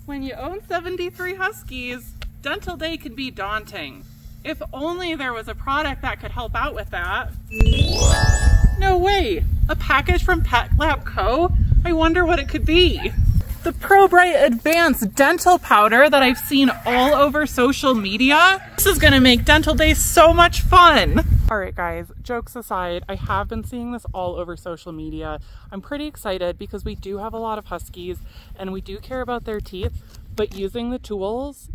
When you own 73 Huskies, dental day can be daunting. If only there was a product that could help out with that. No way! A package from Pet Lab Co? I wonder what it could be. The ProBright Advanced Dental Powder that I've seen all over social media. This is gonna make dental days so much fun. All right guys, jokes aside, I have been seeing this all over social media. I'm pretty excited because we do have a lot of Huskies and we do care about their teeth, but using the tools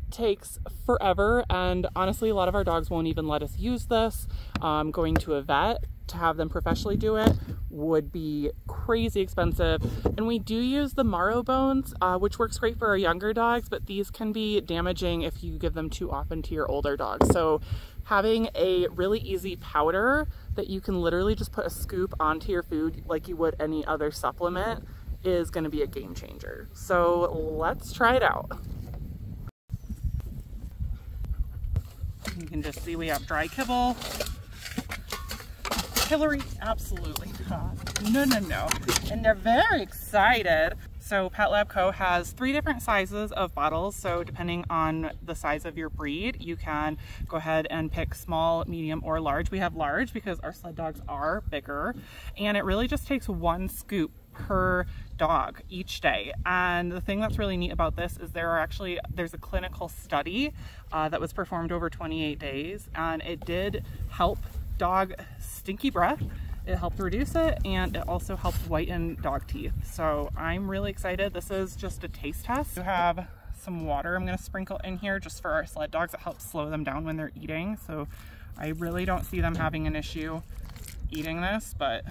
takes forever, and honestly a lot of our dogs won't even let us use this. Going to a vet to have them professionally do it would be crazy expensive, and we do use the marrow bones, which works great for our younger dogs, but these can be damaging if you give them too often to your older dogs. So having a really easy powder that you can literally just put a scoop onto your food like you would any other supplement is going to be a game changer. So let's try it out. You can just see we have dry kibble. Hillary, absolutely not. No. And they're very excited. So Pet Lab Co has 3 different sizes of bottles. So depending on the size of your breed, you can go ahead and pick small, medium, or large. We have large because our sled dogs are bigger. And it really just takes 1 scoop per dog each day. And the thing that's really neat about this is there's a clinical study that was performed over 28 days, and it did help dog stinky breath. It helped reduce it, and it also helped whiten dog teeth. So I'm really excited. This is just a taste test. You have some water I'm going to sprinkle in here just for our sled dogs. It helps slow them down when they're eating. So I really don't see them having an issue eating this, but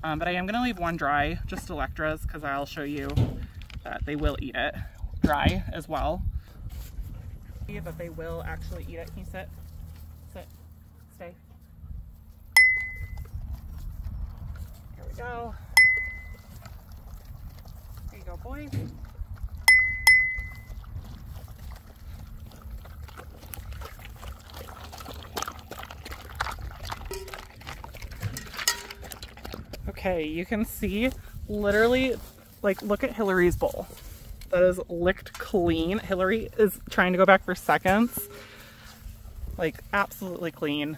I am going to leave 1 dry, just Electras, because I'll show you that they will eat it dry as well. That they will actually eat it. Can you sit? Sit. Stay. Here we go. There you go, boys. Okay, you can see literally, like, look at Hillary's bowl. That is licked clean. Hillary is trying to go back for seconds. Like, absolutely clean.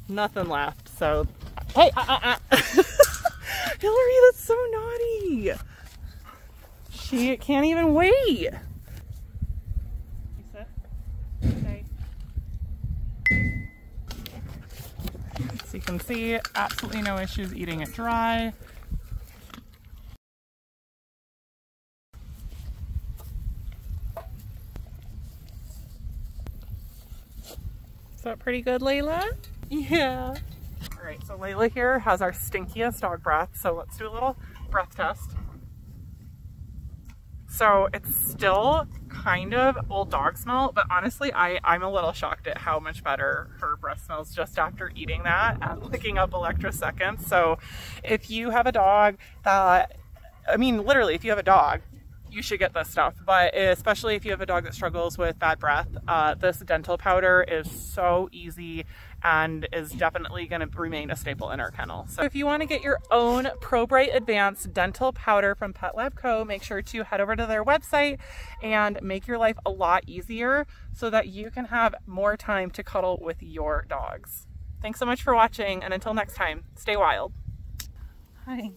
Nothing left. So, hey, Hillary, that's so naughty. She can't even wait. You sit. Stay. So you can see absolutely no issues eating it dry. Is that pretty good, Layla? Yeah. All right, so Layla here has our stinkiest dog breath. So let's do a little breath test. So it's still kind of old dog smell, but honestly, I'm a little shocked at how much better her breath smells just after eating that and licking up Electra seconds. So if you have a dog that, I mean, literally, if you have a dog, you should get this stuff, but especially if you have a dog that struggles with bad breath, this dental powder is so easy and is definitely going to remain a staple in our kennel. So if you want to get your own ProBright Advanced Dental Powder from Pet Lab Co, make sure to head over to their website and make your life a lot easier so that you can have more time to cuddle with your dogs. Thanks so much for watching, and until next time, stay wild. Hi.